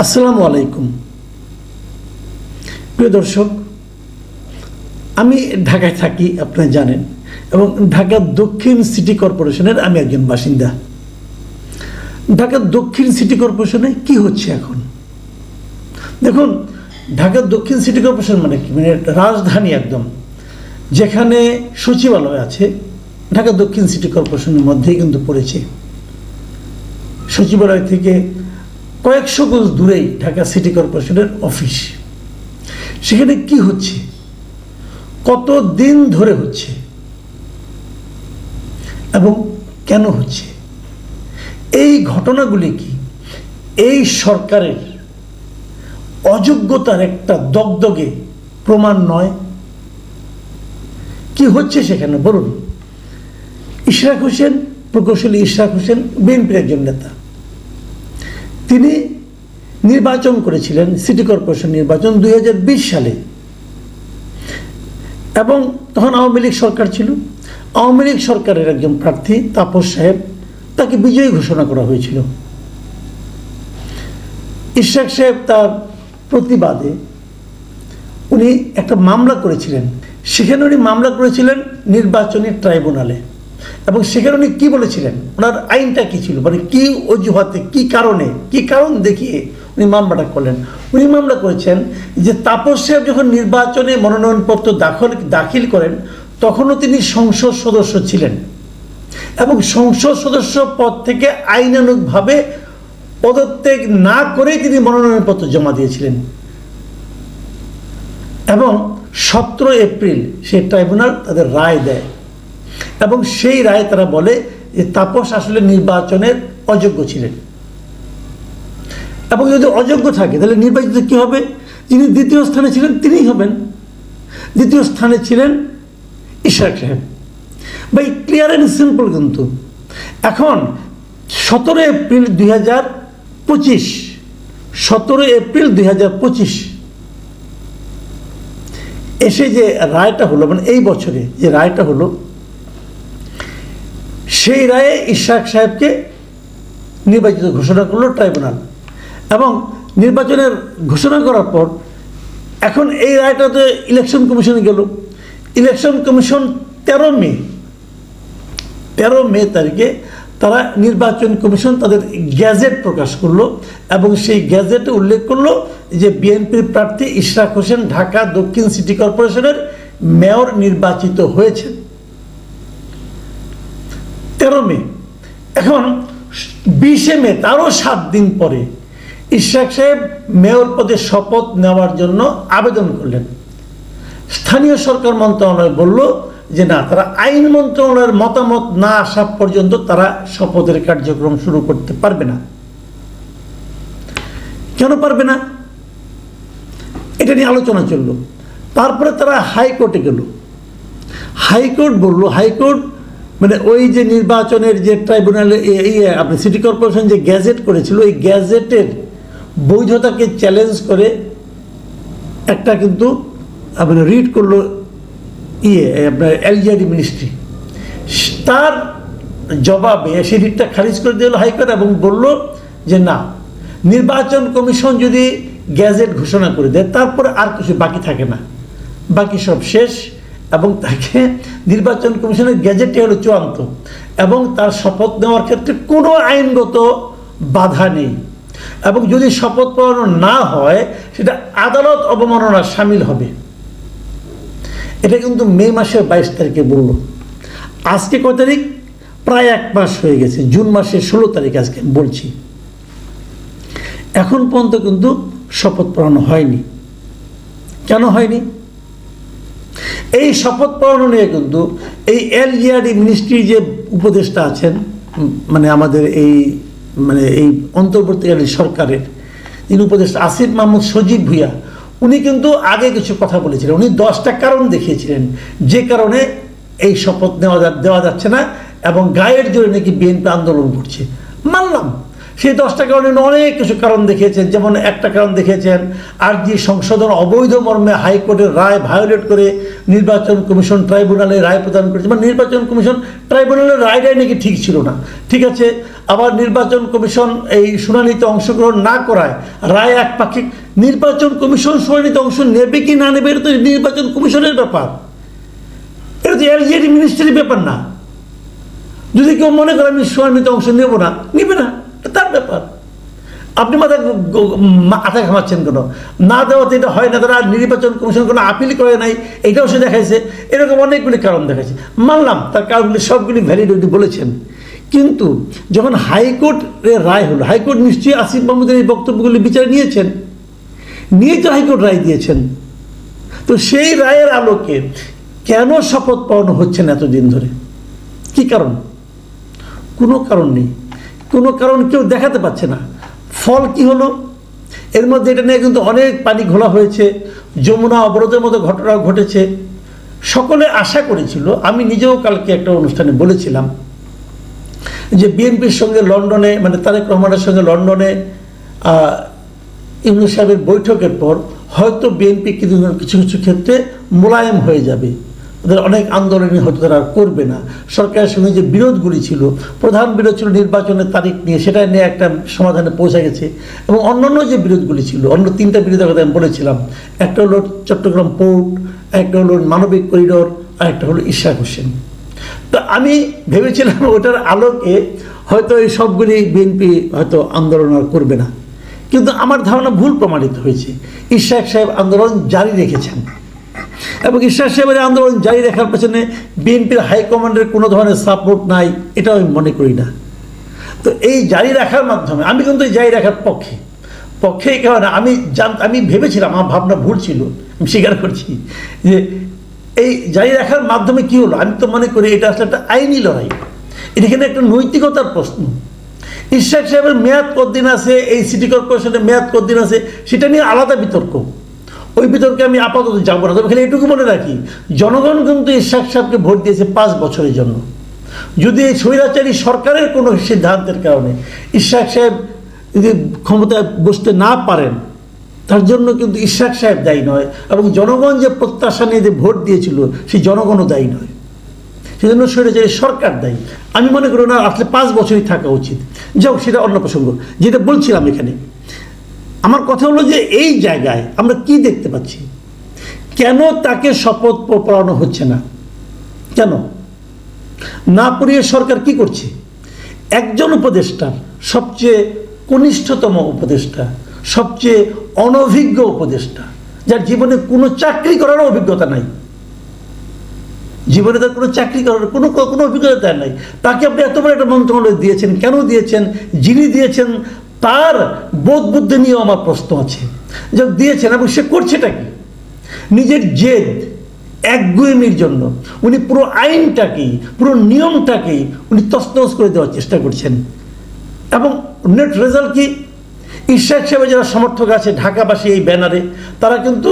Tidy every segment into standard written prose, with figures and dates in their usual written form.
আসসালামু আলাইকুম প্রিয় দর্শক, আমি ঢাকায় থাকি, আপনারা জানেন, এবং ঢাকা দক্ষিণ সিটি কর্পোরেশনের আমি একজন বাসিন্দা। ঢাকা দক্ষিণ সিটি কর্পোরেশনে কি হচ্ছে এখন দেখুন। ঢাকা দক্ষিণ সিটি কর্পোরেশন মানে কি, মানে রাজধানী একদম, যেখানে সচিবালয় আছে, ঢাকা দক্ষিণ সিটি কর্পোরেশনের মধ্যেই কিন্তু পড়েছে। সচিবালয় থেকে কয়েকশো গজ দূরেই ঢাকা সিটি কর্পোরেশনের অফিস। সেখানে কি হচ্ছে, কত দিন ধরে হচ্ছে এবং কেন হচ্ছে, এই ঘটনাগুলি কি এই সরকারের অযোগ্যতার একটা দগদগে প্রমাণ নয়? কি হচ্ছে সেখানে বলুন। ইশরাক হোসেন, প্রকৌশলী ইশরাক হোসেন বিএনপির একজন নেতা। তিনি নির্বাচন করেছিলেন, সিটি কর্পোরেশন নির্বাচন 2020 সালে, এবং তখন আওয়ামী লীগ সরকার ছিল। আওয়ামী লীগ সরকারের একজন প্রার্থী তাপস সাহেব, তাকে বিজয়ী ঘোষণা করা হয়েছিল। ইশরাক সাহেব তার প্রতিবাদে উনি একটা মামলা করেছিলেন। সেখানে উনি মামলা করেছিলেন নির্বাচনী ট্রাইব্যুনালে, এবং সেখানে উনি কী বলেছিলেন, ওনার আইনটা কী ছিল, মানে কী অজুহাতে, কী কারণ দেখিয়ে উনি মামলাটা করলেন। উনি মামলা করেছেন যে তাপস সাহেব যখন নির্বাচনে মনোনয়নপত্র দাখিল করেন, তখনও তিনি সংসদ সদস্য ছিলেন, এবং সংসদ সদস্য পদ থেকে আইনানুগভাবে পদত্যাগ না করেই তিনি মনোনয়নপত্র জমা দিয়েছিলেন। এবং 17 এপ্রিল সেই ট্রাইব্যুনাল তাদের রায় দেয়, এবং সেই রায় তারা বলে যে তাপস আসলে নির্বাচনের অযোগ্য ছিলেন। এবং যদি অযোগ্য থাকে তাহলে নির্বাচিত কী হবে? যিনি দ্বিতীয় স্থানে ছিলেন তিনিই হবেন। দ্বিতীয় স্থানে ছিলেন ইশরাক সাহেব। ভাই, ক্লিয়ার অ্যান্ড সিম্পল। কিন্তু এখন 17 এপ্রিল 2025, 17 এপ্রিল 2025 এসে যে রায়টা হলো, মানে এই বছরে যে রায়টা হলো, সেই রায়ে ইশরাক সাহেবকে নির্বাচিত ঘোষণা করলো ট্রাইব্যুনাল। এবং নির্বাচনের ঘোষণা করার পর এখন এই রায়টাতে ইলেকশন কমিশনে গেল। ইলেকশন কমিশন 13 মে তারিখে তারা নির্বাচন কমিশন তাদের গ্যাজেট প্রকাশ করলো, এবং সেই গ্যাজেটে উল্লেখ করলো যে বিএনপির প্রার্থী ইশরাক হোসেন ঢাকা দক্ষিণ সিটি কর্পোরেশনের মেয়র নির্বাচিত হয়েছেন। 13 মে। এখন 20 মে, তারও 7 দিন পরে ইশরাক সাহেব মেয়র পদে শপথ নেওয়ার জন্য আবেদন করলেন। স্থানীয় সরকার মন্ত্রণালয় বলল যে না, তারা আইন মন্ত্রণালয়ের মতামত না আসা পর্যন্ত তারা শপথের কার্যক্রম শুরু করতে পারবে না। কেন পারবে না, এটা নিয়ে আলোচনা চলল। তারপরে তারা হাইকোর্টে গেল। হাইকোর্ট বলল, হাইকোর্ট মানে ওই যে নির্বাচনের যে ট্রাইব্যুনালে আপনি সিটি কর্পোরেশন যে গ্যাজেট করেছিল, এই গ্যাজেটের বৈধতাকে চ্যালেঞ্জ করে একটা কিন্তু আপনার রিট করলো আপনার এলজিআরডি মিনিস্ট্রি। তার জবাবে সেই রিটটা খারিজ করে দিল হাইকোর্ট, এবং বলল যে না, নির্বাচন কমিশন যদি গ্যাজেট ঘোষণা করে দেয় তারপরে আর কিছু বাকি থাকে না, বাকি সব শেষ, এবং তাকে নির্বাচন কমিশনের গ্যাজেটটি হলো চূড়ান্ত, এবং তার শপথ নেওয়ার ক্ষেত্রে কোনো আইনগত বাধা নেই, এবং যদি শপথ পড়ানো না হয় সেটা আদালত অবমাননার সামিল হবে। এটা কিন্তু মে মাসের 22 তারিখে বলল। আজকে কয় তারিখ? প্রায় 1 মাস হয়ে গেছে, জুন মাসের 16 তারিখ আজকে বলছি। এখন পর্যন্ত কিন্তু শপথ পড়ানো হয়নি। কেন হয়নি? এই শপথ পড়ানো নিয়ে কিন্তু এই এলজিআরডি মিনিস্ট্রির যে উপদেষ্টা আছেন, মানে আমাদের এই অন্তর্বর্তীকালীন সরকারের যিনি উপদেষ্টা আসিফ মাহমুদ সজীব ভুইয়া, উনি কিন্তু আগে কিছু কথা বলেছিলেন। উনি 10টা কারণ দেখিয়েছিলেন যে কারণে এই শপথ দেওয়া যাচ্ছে না, এবং গায়ের জোরে নাকি বিএনপি আন্দোলন করছে। মানলাম, সেই 10টা কারণে অনেক কিছু কারণ দেখিয়েছেন। যেমন একটা কারণ দেখিয়েছেন, আরজি সংশোধন অবৈধ মর্মে হাইকোর্টের রায় ভায়োলেট করে নির্বাচন কমিশন ট্রাইব্যুনালে রায় প্রদান করেছে। মানে নির্বাচন কমিশন ট্রাইব্যুনালের রায়টাই নাকি ঠিক ছিল না। ঠিক আছে, আবার নির্বাচন কমিশন এই শুনানিতে অংশগ্রহণ না করায় রায় একপাক্ষিক। নির্বাচন কমিশন শুনানিতে অংশ নেবে কি না নেবে এটা তো নির্বাচন কমিশনের ব্যাপার, এটা তো এলজিইডি মিনিস্ট্রির ব্যাপার না। যদি কেউ মনে করে আমি শুনানিতে অংশ নেব না, নেবে না, তার ব্যাপার। আপনি মাথা ঘামাচ্ছেন কেন? না দেওয়াতে এটা হয় না, তারা নির্বাচন কমিশন কোনো আপিল করে নাই, এটাও সে দেখাইছে। এরকম অনেকগুলি কারণ দেখাইছে, মানলাম তার কারণগুলি সবগুলি ভ্যালিড বলেছেন। কিন্তু যখন হাইকোর্টের রায় হলো, হাইকোর্ট নিশ্চয়ই আসিফ মাহমুদের এই বক্তব্যগুলি বিচারে নিয়েছেন, নিয়ে তো হাইকোর্ট রায় দিয়েছেন। তো সেই রায়ের আলোকে কেন শপথ পাওয়ানো হচ্ছে না এতদিন ধরে? কি কারণ? কোনো কারণ নেই, কোনো কারণ কেউ দেখাতে পারছে না। ফল কি হলো? এর মধ্যে এটা নিয়ে কিন্তু অনেক পানি ঘোলা হয়েছে, যমুনা অবরোধের মতো ঘটনা ঘটেছে। সকলে আশা করেছিল, আমি নিজেও কালকে একটা অনুষ্ঠানে বলেছিলাম যে বিএনপির সঙ্গে লন্ডনে, মানে তারেক রহমানের সঙ্গে লন্ডনে ইউনূস সাহেবের বৈঠকের পর হয়তো বিএনপি কিছু কিছু ক্ষেত্রে মোলায়েম হয়ে যাবে, ওদের অনেক আন্দোলনই হয়তো তারা আর করবে না। সরকারের সঙ্গে যে বিরোধগুলি ছিল, প্রধান বিরোধ ছিল নির্বাচনের তারিখ নিয়ে, সেটা নিয়ে একটা সমাধানে পৌঁছে গেছে। এবং অন্যান্য যে বিরোধগুলি ছিল, অন্য 3টা বিরোধের কথা আমি বলেছিলাম, একটা হলো চট্টগ্রাম পোর্ট, একটা হলো মানবিক করিডোর, আর একটা হলো ইশরাক হোসেন। তো আমি ভেবেছিলাম ওটার আলোকে হয়তো এই সবগুলি বিএনপি হয়তো আন্দোলন আর করবে না, কিন্তু আমার ধারণা ভুল প্রমাণিত হয়েছে। ইশরাক সাহেব আন্দোলন জারি রেখেছেন, এবং ইশরাক সাহেবের আন্দোলন জারি রাখার পেছনে বিএনপির হাইকমান্ডের কোনো ধরনের সাপোর্ট নাই, এটাও আমি মনে করি না। তো এই জারি রাখার মাধ্যমে, আমি কিন্তু এই জারি রাখার পক্ষে এই কারণে আমি ভেবেছিলাম, আমার ভাবনা ভুল ছিল, আমি স্বীকার করছি, যে এই জারি রাখার মাধ্যমে কি হলো, আমি তো মনে করি এটা আসলে একটা আইনি লড়াই, এখানে একটা নৈতিকতার প্রশ্ন। ইশরাক সাহেবের মেয়াদ কতদিন আছে, এই সিটি কর্পোরেশনের মেয়াদ কতদিন আছে, সেটা নিয়ে আলাদা বিতর্ক, ওই বিতর্কে আমি আপাতত যাবো না। তবে খালি এটুকু মনে রাখি, জনগণ কিন্তু ইশরাক সাহেবকে ভোট দিয়েছে 5 বছরের জন্য। যদি এই স্বৈরাচারী সরকারের কোনো সিদ্ধান্তের কারণে ইশরাক সাহেব যদি ক্ষমতায় বসতে না পারেন, তার জন্য কিন্তু ইশরাক সাহেব দায়ী নয়, এবং জনগণ যে প্রত্যাশা নিয়ে যে ভোট দিয়েছিল সেই জনগণও দায়ী নয়, সেজন্য স্বৈরাচারী সরকার দায়ী। আমি মনে করি না আসলে 5 বছরই থাকা উচিত। যাও, সেটা অন্য প্রসঙ্গ। যেটা বলছিলাম এখানে, আমার কথা হলো যে এই জায়গায় আমরা কি দেখতে পাচ্ছি, কেন তাকে শপথ পড়ানো হচ্ছে না? কেন না পড়িয়ে সরকার কি করছে? একজন উপদেষ্টার, সবচেয়ে কনিষ্ঠতম উপদেষ্টা, সবচেয়ে অনভিজ্ঞ উপদেষ্টা, যার জীবনে কোনো চাকরি করার অভিজ্ঞতা নাই, জীবনে তার কোনো চাকরি করার কোনো অভিজ্ঞতা নাই, তাকে আপনি এত বড় একটা মন্ত্রণালয় দিয়েছেন। কেন দিয়েছেন? যিনি দিয়েছেন তার বোধ বুদ্ধি নিয়েও আমার প্রশ্ন আছে, যে দিয়েছেন এবং সে করছেটা কি? নিজের জেদ, একগুয়েমির জন্য উনি পুরো আইনটাকেই, পুরো নিয়মটাকেই উনি তছনছ করে দেওয়ার চেষ্টা করছেন। এবং নেট রেজাল্ট কি? ইশরাক সাহেবের যারা সমর্থক আছে ঢাকাবাসী, এই ব্যানারে তারা কিন্তু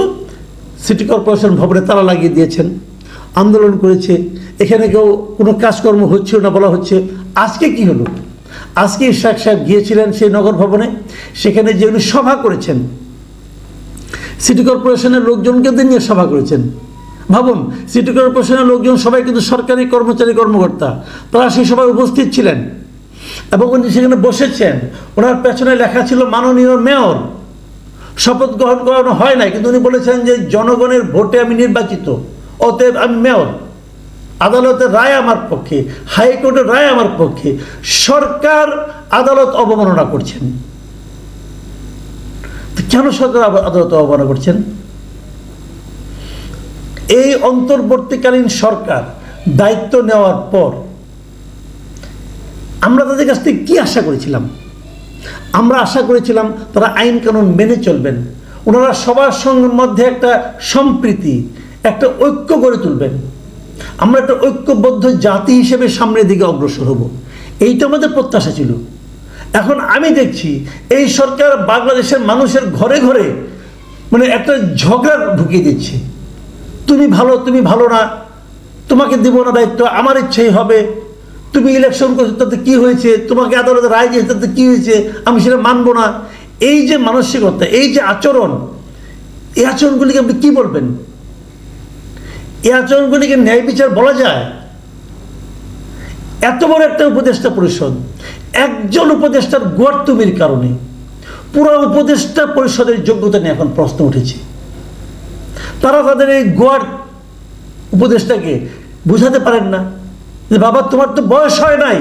সিটি কর্পোরেশন ভবনে তালা লাগিয়ে দিয়েছেন, আন্দোলন করেছে। এখানে কেউ কোনো কাজকর্ম হচ্ছিল না বলা হচ্ছে। আজকে কি হলো? আজকে ইশরাক সাহেব গিয়েছিলেন সেই নগর ভবনে, সেখানে যে উনি সভা করেছেন, সিটি কর্পোরেশনের লোকজনকে নিয়ে সভা করেছেন। ভাবুন, সিটি কর্পোরেশনের লোকজন সবাই কিন্তু সরকারি কর্মচারী, কর্মকর্তা, তারা সেই সভায় উপস্থিত ছিলেন এবং উনি সেখানে বসেছেন। ওনার পেছনে লেখা ছিল মাননীয় মেয়র। শপথ গ্রহণ করানো হয় নাই, কিন্তু উনি বলেছেন যে জনগণের ভোটে আমি নির্বাচিত, অতএব আমি মেয়র। আদালতের রায় আমার পক্ষে, হাইকোর্টের রায় আমার পক্ষে। সরকার আদালত অবমাননা করছেন। কেন সরকার আদালত অবমাননা করছেন? এই অন্তর্বর্তীকালীন সরকার দায়িত্ব নেওয়ার পর আমরা তাদের কাছ থেকে কি আশা করেছিলাম? আমরা আশা করেছিলাম তারা আইন কানুন মেনে চলবেন, ওনারা সবার সঙ্গে মধ্যে একটা সম্প্রীতি, একটা ঐক্য গড়ে তুলবেন, আমরা একটা ঐক্যবদ্ধ জাতি হিসেবে সামনের দিকে অগ্রসর হব, এইটা আমাদের প্রত্যাশা ছিল। এখন আমি দেখছি এই সরকার বাংলাদেশের মানুষের ঘরে ঘরে মানে একটা ঝগড়া ঢুকিয়ে দিচ্ছে। তুমি ভালো, তুমি ভালো না, তোমাকে দিব না দায়িত্ব, আমার ইচ্ছেই হবে, তুমি ইলেকশন করছো, তাতে কি হয়েছে, তোমাকে আদালতে রায় দিয়েছে, তাতে কি হয়েছে, আমি সেটা মানবো না। এই যে মানসিকতা, এই যে আচরণ, এই আচরণগুলিকে আপনি কি বলবেন? এই আচরণগুলিকে ন্যায় বিচার বলা যায়? এত বড় একটা উপদেষ্টা পরিষদ, একজন উপদেষ্টার গোয়ার্তুমির কারণে পুরো উপদেষ্টা পরিষদের যোগ্যতা নিয়ে এখন প্রশ্ন উঠেছে। তারা তাদের এই গোয়ার উপদেষ্টাকে বুঝাতে পারেন না যে বাবা, তোমার তো বয়স হয় নাই,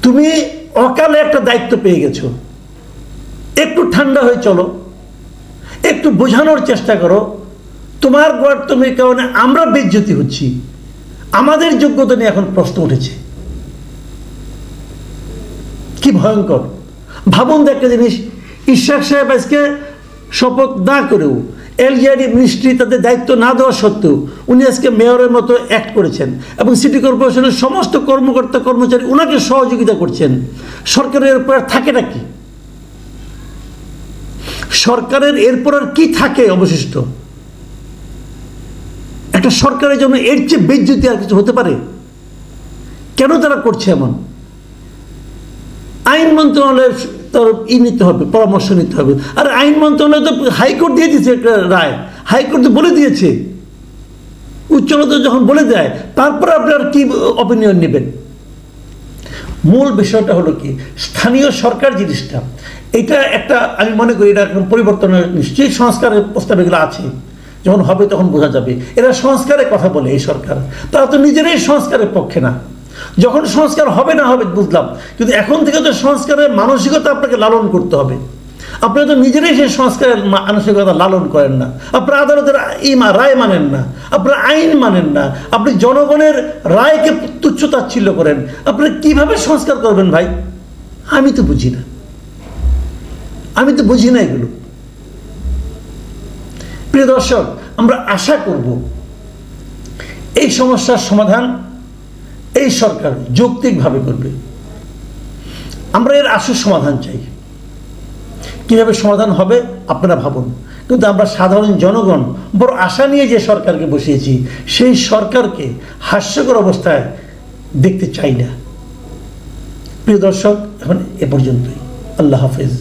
তুমি অকালে একটা দায়িত্ব পেয়ে গেছো, একটু ঠান্ডা হয়ে চলো, একটু বোঝানোর চেষ্টা করো। তোমার গোয়ার্তুমির কারণে আমরা বেইজ্জতি হচ্ছি, আমাদের যোগ্যতা নিয়ে এখন প্রশ্ন উঠেছে। কি ভয়ঙ্কর! ভাবুন তো একটা জিনিস, ইশরাক সাহেব আজকে শপথ না করেও, এলজিআরডি মিনিস্ট্রি তাদের দায়িত্ব না দেওয়া সত্ত্বেও উনি আজকে মেয়রের মতো অ্যাক্ট করেছেন এবং সিটি কর্পোরেশনের সমস্ত কর্মকর্তা কর্মচারী ওনাকে সহযোগিতা করছেন। সরকারের এরপর আর থাকে না কি? সরকারের এরপর আর কি থাকে অবশিষ্ট? একটা সরকারের জন্য এর চেয়ে বেইজ্জতি আর কিছু হতে পারে? কেন তারা করছে এমন? আইন মন্ত্রণালয়ের নিতে হবে, পরামর্শ নিতে হবে। আর আইন মন্ত্রণালয় তো হাইকোর্ট দিয়ে দিয়েছে একটা রায়, হাইকোর্ট তো বলে দিয়েছে, উচ্চ আদালত যখন বলে দেয় তারপরে আপনার কি অপিনিয়ন নেবেন? মূল বিষয়টা হলো কি, স্থানীয় সরকার জিনিসটা, এটা একটা আমি মনে করি এটা একদম পরিবর্তনের নিশ্চয়ই সংস্কারের প্রস্তাব এগুলো আছে, যখন হবে তখন বোঝা যাবে। এরা সংস্কারের কথা বলে, এই সরকার, তারা তো নিজেরাই সংস্কারের পক্ষে না। যখন সংস্কার হবে না হবে বুঝলাম, কিন্তু এখন থেকে তো সংস্কারের মানসিকতা আপনাকে লালন করতে হবে। আপনারা তো নিজেরাই সেই সংস্কারের মানসিকতা লালন করেন না, আপনারা আদালতের রায় মানেন না, আপনারা আইন মানেন না, আপনি জনগণের রায়কে তুচ্ছ তাচ্ছিল্য করেন। আপনারা কিভাবে সংস্কার করবেন ভাই? আমি তো বুঝি না, আমি তো বুঝি না এগুলো। প্রিয় দর্শক, আমরা আশা করব এই সমস্যার সমাধান এই সরকার যৌক্তিকভাবে করবে। আমরা এর আশু সমাধান চাই। কিভাবে সমাধান হবে আপনারা ভাবুন, কিন্তু আমরা সাধারণ জনগণ বড় আশা নিয়ে যে সরকারকে বসিয়েছি, সেই সরকারকে হাস্যকর অবস্থায় দেখতে চাই না। প্রিয় দর্শক, এখন এ পর্যন্তই। আল্লাহ হাফেজ।